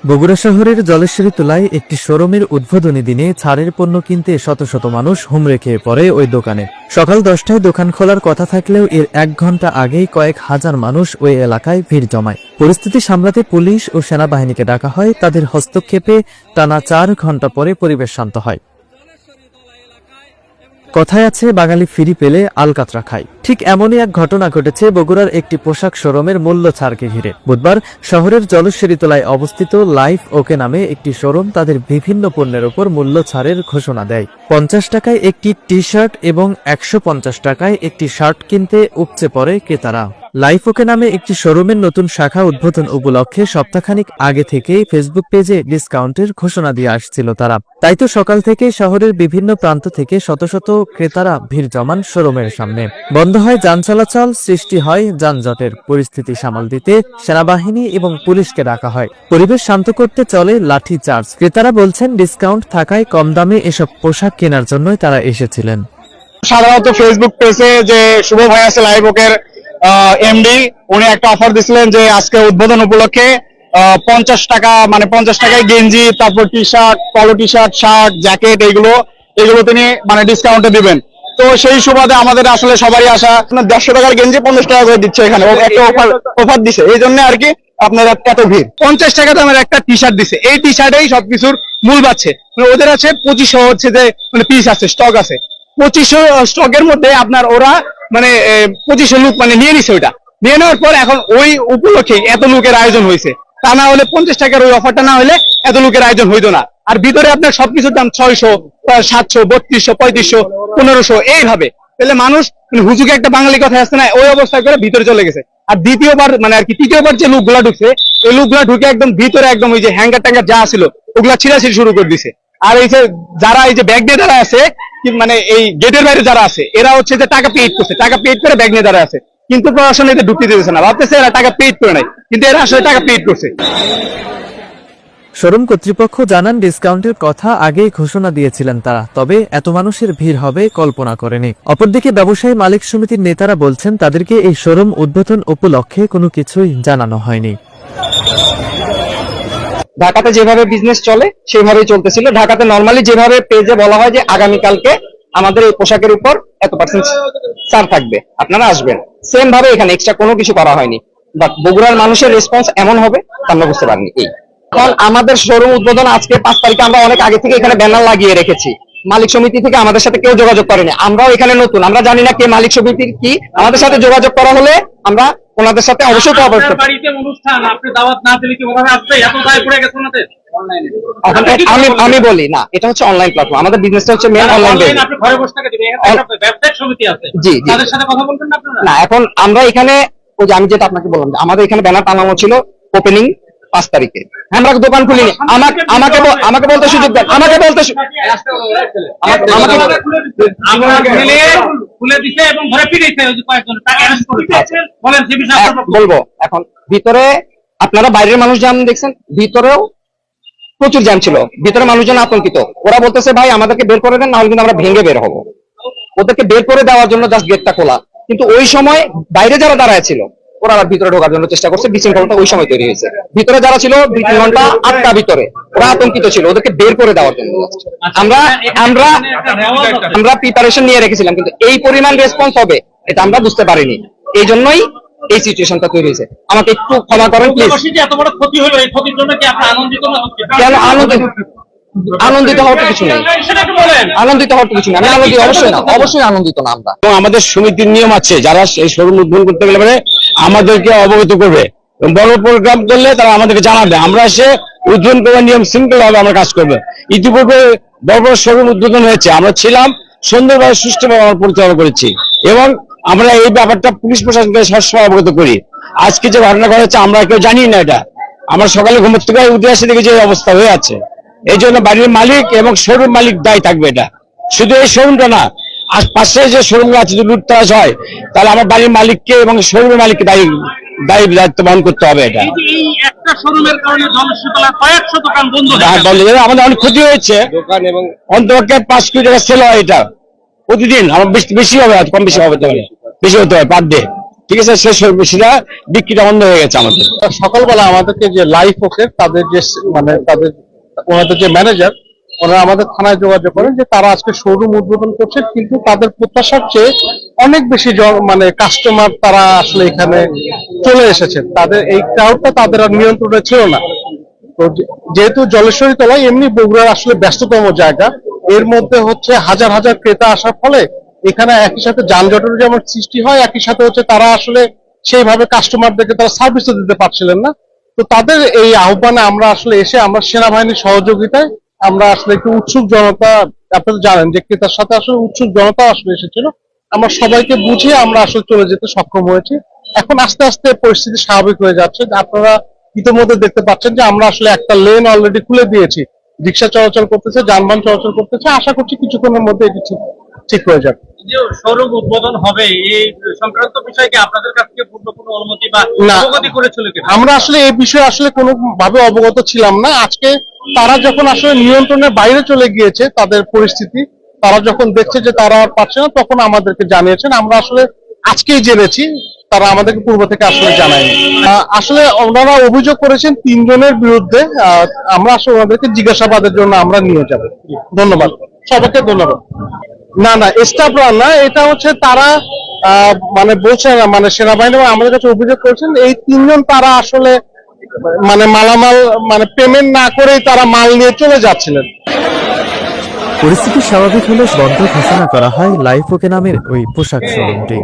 বগুড়া শহরের জলেশ্বরী তোলায় একটি শোরুমের উদ্বোধনী দিনে ছাড়ের পণ্য কিনতে শত শত মানুষ হুমড়ে খেয়ে পড়ে ওই দোকানে। সকাল 10টায় দোকান খোলার কথা থাকলেও এর 1 ঘন্টা আগেই কয়েক হাজার মানুষ ওই এলাকায় ভিড় জমায়। পরিস্থিতি সামলাতে পুলিশ ও সেনাবাহিনীকে ডাকা হয়। তাদের হস্তক্ষেপে টানা 4 ঘন্টা পরে পরিবেশ শান্ত হয়। কথায় আছে, বাঙালি ফিরি পেলে আলকাতরা খায়। ঠিক এমনই এক ঘটনা ঘটেছে বগুড়ার একটি পোশাক শোরুমের মূল্য ছাড়কে ঘিরে। বুধবার শহরের জলেশ্বরীতলায় অবস্থিত লাইফ ওকে নামে একটি শোরুম তাদের বিভিন্ন পণ্যের উপর মূল্য ছাড়ের ঘোষণা দেয়। 50 টাকায় একটি টি শার্ট এবং 150 টাকায় একটি শার্ট কিনতে উপচে পড়ে ক্রেতারা। লাইফ ওকে নামে একটি শোরুমের নতুন শাখা উদ্বোধন উপলক্ষে সপ্তাহখানিক আগে থেকেই ফেসবুক পেজে ডিসকাউন্টের ঘোষণা দিয়ে আসছিল তারা। তাই তো সকাল থেকে শহরের বিভিন্ন প্রান্ত থেকে শত শত ক্রেতারা ভিড় জমান শোরুমের সামনে। বন্ধ হয় যান চলাচল, সৃষ্টি হয় যানজটের। পরিস্থিতি সামাল দিতে সেনাবাহিনী এবং পুলিশকে ডাকা হয়। পরিবেশ শান্ত করতে চলে লাঠি চার্জ। ক্রেতারা বলছেন, ডিসকাউন্ট থাকায় কম দামে এসব পোশাক কেনার জন্যই তারা এসেছিলেন। সাধারণত ফেসবুক পেজে যে শুভ ভাই আছে লাইভ ওকের এমডি, উনি একটা অফার দিছিলেন যে আজকে উদ্বোধন উপলক্ষে 50 টাকা, মানে 50 টাকায় গেঞ্জি, তারপর টি শার্ট, পলো টি শার্ট, শার্ট, জ্যাকেট, এগুলো তিনি মানে ডিসকাউন্টে দিবেন। তো সেই সুবাদে আমাদের আসলে সবারই আশা। 150 টাকার গেঞ্জি 50 টাকা করে দিচ্ছে এখানে, একটা অফার দিছে, এই জন্য আর কি আপনার এত ভিড়। 50 টাকা দামের একটা টি শার্ট দিছে, এই টি শার্টেই সবকিছুর মূল পাচ্ছে। ওদের আছে 2500 হচ্ছে যে মানে পিস আছে, স্টক আছে। 2500 স্টকের মধ্যে আপনার ওরা মানে 2500 লোক মানে নিয়ে নিছে। ওইটা নিয়ে নেওয়ার পর এখন ওই উপলক্ষে এত লোকের আয়োজন হয়েছে। তা না হলে 50 টাকার ওই অফারটা না হলে এত লোকের আয়োজন হইতো না। আর ভিতরে আপনার সবকিছুর দাম 600, 700, 3200, 3500, 1500 এইভাবে। তাহলে মানুষ হুজুকে একটা বাঙালি কথা আসছে না, ওই অবস্থা করে ভিতরে চলে গেছে। আর দ্বিতীয়বার মানে আর কি তৃতীয়বার যে লোকগুলা ঢুকছে, ওই লোকগুলা ঢুকে একদম ভিতরে একদম ওই যে হ্যাঙ্গার ট্যাঙ্গার যা ছিল ওগুলা ছিঁড়াছিড়ি শুরু করে দিছে। আর এই যে যারা এই যে ব্যাগ নিয়ে যারা আছে, মানে এই গেটের বাইরে যারা আছে, এরা হচ্ছে যে টাকা পেইড করছে, টাকা পেইড করে ব্যাগ নিয়ে যারা আছে, কিন্তু প্রশাসন এতে ঢুকতে দিতেছে না। ভাবতেছে এরা টাকা পেইড করে নাই, কিন্তু এরা আসলে টাকা পেইড করছে। শোরুম কর্তৃপক্ষ জানান, ডিসকাউন্টের কথা আগেই ঘোষণা দিয়েছিলেন তারা, তবে এত মানুষের ভিড় হবে কল্পনা করেনি। অপরদিকে ব্যবসায়ী মালিক সমিতির নেতারা বলছেন, তাদেরকে এই শোরুম উদ্বোধন উপলক্ষে কোনো কিছুই জানানো হয়নি। ঢাকাতে যেভাবে বিজনেস চলে সেভাবেই চলতেছিল। ঢাকাতে নরমালি যেভাবে পেজে বলা হয় যে আগামীকালকে আমাদের এই পোশাকের উপর এত% ছাড় থাকবে, আপনারা আসবেন, সেম ভাবে এখানে এক্সট্রা কোনো কিছু করা হয়নি। বাট বগুড়ার মানুষের রেসপন্স এমন হবে আমরা বুঝতে পারিনি। এখন আমাদের শোরুম উদ্বোধন আজকে 5 তারিখে, আমরা অনেক আগে থেকে এখানে ব্যানার লাগিয়ে রেখেছি। মালিক সমিতি থেকে আমাদের সাথে কেউ যোগাযোগ করেনি, আমরাও এখানে নতুন, আমরা জানি না কে মালিক সমিতির কি। আমাদের সাথে যোগাযোগ করা হলে আমরা ওনাদের সাথে অবশ্যই কোঅপারেট করব। আমি বলি না, এটা হচ্ছে অনলাইন প্ল্যাটফর্ম, আমাদের বিজনেসটা হচ্ছে মেইন অনলাইন। জি না, এখন আমরা এখানে ওই যে আমি যেটা আপনাকে বললাম, আমাদের এখানে ব্যানার টানানো ছিল ওপেনিং 5 তারিখে। আমরা দোকান খুলিনি। আমাকে বলতে সুযোগ দেন, আমাকে বলতে বলবো। এখন ভিতরে আপনারা বাইরের মানুষ যেমন দেখছেন, ভিতরেও প্রচুর জ্যাম ছিল, ভিতরে মানুষজন আতঙ্কিত। ওরা বলতেছে, ভাই আমাদেরকে বের করে দেন, নাহলে কিন্তু আমরা ভেঙে বের হবো। ওদেরকে বের করে দেওয়ার জন্য জাস্ট গেটটা খোলা, কিন্তু ওই সময় বাইরে যারা দাঁড়ায় ছিল ওরা ভিতরে ঢোকার জন্য চেষ্টা করছে। বিশৃঙ্খলতা ওই সময় তৈরি হয়েছে। ভিতরে যারা ছিল 2-3 ঘন্টা আটকা ভিতরে, ওরা আতঙ্কিত ছিল, ওদেরকে বের করে দেওয়ার জন্য। আমরা প্রিপারেশন নিয়ে রেখেছিলাম, কিন্তু এই পরিমাণ রেসপন্স হবে এটা আমরা বুঝতে পারিনি। এই জন্যই এই সিচুয়েশনটা তৈরি হয়েছে। আমাকে একটু ক্ষমা করেন প্লিজ। এত বড় ক্ষতি হলো, এই ক্ষতির জন্য কি আপনি আনন্দিত না? কেন আনন্দিত হওয়ার কিছু নেই, আনন্দিত হওয়ার কিছু নেই। আমি আনন্দিত অবশ্যই আনন্দিত না আমরা। আমাদের সমিতির নিয়ম আছে, যারা এই শোরুম উদ্বোধন করতে গেলে মানে আমাদেরকে অবগত করবে, বড় প্রোগ্রাম করলে তারা আমাদেরকে জানাবে। আমরা এসে উদ্বোধন করার নিয়ম সিম্পল ভাবে আমরা কাজ করবো। ইতিপূর্বে বড় বড় শোরুম উদ্বোধন হয়েছে, আমরা ছিলাম, সুন্দরভাবে সুষ্ঠুভাবে আমরা পরিচালনা করেছি, এবং আমরা এই ব্যাপারটা পুলিশ প্রশাসনকে সবসময় অবগত করি। আজকে যে ঘটনা ঘটেছে আমরা কেউ জানি না, এটা আমরা সকালে ঘুমের থেকে উঠে আসে দেখি যে অবস্থা হয়ে আছে। এই জন্য বাড়ির মালিক এবং শোরুম মালিক দায়ী থাকবে। এটা শুধু এই শোরুমটা না, আশপাশে যে শোরুমগুলো আছে যদি লুটতরাজ হয়, তাহলে আমার বাড়ির মালিককে এবং শোরুমের মালিককে দায়িত্ব বহন করতে হবে। এটা একটা শোরুমের কারণে জলশীতলায় কয়েকশো দোকান বন্ধ হয়ে গেছে। আমাদের অনেক ক্ষতি হয়েছে, অন্তপক্ষে 5 কোটি টাকা সেল হয় এটা প্রতিদিন। আমার বেশি হবে, কম বেশি হবে, তো বেশি হতে হয় পার ডে। ঠিক আছে, শেষ সেটা বিক্রিটা বন্ধ হয়ে গেছে আমাদের। সকালবেলা আমাদেরকে যে লাইফ ওকে তাদের যে ওনাদের যে ম্যানেজার, ওনারা আমাদের থানায় যোগাযোগ করেন যে তারা আজকে শোরুম উদ্বোধন করছে, কিন্তু তাদের প্রত্যাশার চেয়ে অনেক বেশি কাস্টমার তারা আসলে এখানে চলে এসেছেন। তাদের এই ক্রাউডটা তাদের আর নিয়ন্ত্রণে ছিল না। তো যেহেতু জলেশ্বরী তলায় এমনি বগুড়ার আসলে ব্যস্ততম জায়গা, এর মধ্যে হচ্ছে হাজার হাজার ক্রেতা আসার ফলে এখানে একই সাথে যানজটের যেমন সৃষ্টি হয়, একই সাথে হচ্ছে তারা আসলে সেইভাবে কাস্টমারদেরকে তারা সার্ভিসও দিতে পারছিলেন না। তো তাদের এই আহ্বানে আমরা আসলে এসে আমরা সেনাবাহিনীর সহযোগিতায় আমরা আসলে একটু উৎসুক জনতা, আপনারা জানেন যে ক্রেতার সাথে আসলে উৎসুক জনতা আসলে এসেছিল, আমরা সবাইকে বুঝিয়ে আমরা আসলে চলে যেতে সক্ষম হয়েছি। এখন আস্তে আস্তে পরিস্থিতি স্বাভাবিক হয়ে যাচ্ছে। আপনারা ইতিমধ্যে দেখতে পাচ্ছেন যে আমরা আসলে একটা লেন অলরেডি খুলে দিয়েছি, রিক্সা চলাচল করতেছে, যানবাহন চলাচল করতেছে। আশা করছি কিছুক্ষণের মধ্যে এটি ঠিক হয়ে যাবে। যে শোরুম উদ্বোধন হবে এই সংক্রান্ত বিষয়ে কি আপনাদের কাছ থেকে পূর্ণ কোনো অনুমতি বা না। অবগতি করেছিল কিনা? আমরা আসলে এই বিষয়ে আসলে কোনো ভাবে অবগত ছিলাম না। আজকে তারা যখন আসলে নিয়ন্ত্রণের বাইরে চলে গিয়েছে তাদের পরিস্থিতি, তারা যখন দেখছে যে তারা আর পারছে না, তখন আমাদেরকে জানিয়েছেন। আমরা আসলে আজকেই জেনেছি, তারা আমাদেরকে পূর্ব থেকে আসলে জানায়নি। আসলে ওনারা অভিযোগ করেছেন 3 জনের বিরুদ্ধে। আমরা আসলে ওনাদেরকে জিজ্ঞাসাবাদের জন্য আমরা নিয়ে যাব। ধন্যবাদ সবাইকে, ধন্যবাদ। না না, স্টাফরা না, এটা হচ্ছে তারা মানে বলছে না, মানে সেনাবাহিনী আমাদের কাছে অভিযোগ করেছেন এই 3 জন তারা আসলে মানে মালামাল মানে পেমেন্ট না করেই তারা মাল নিয়ে চলে যাচ্ছিলেন। পরিস্থিতি স্বাভাবিক হলে বন্ধ ঘোষণা করা হয় লাইফ ওকে নামের ওই পোশাক শোরুমটি।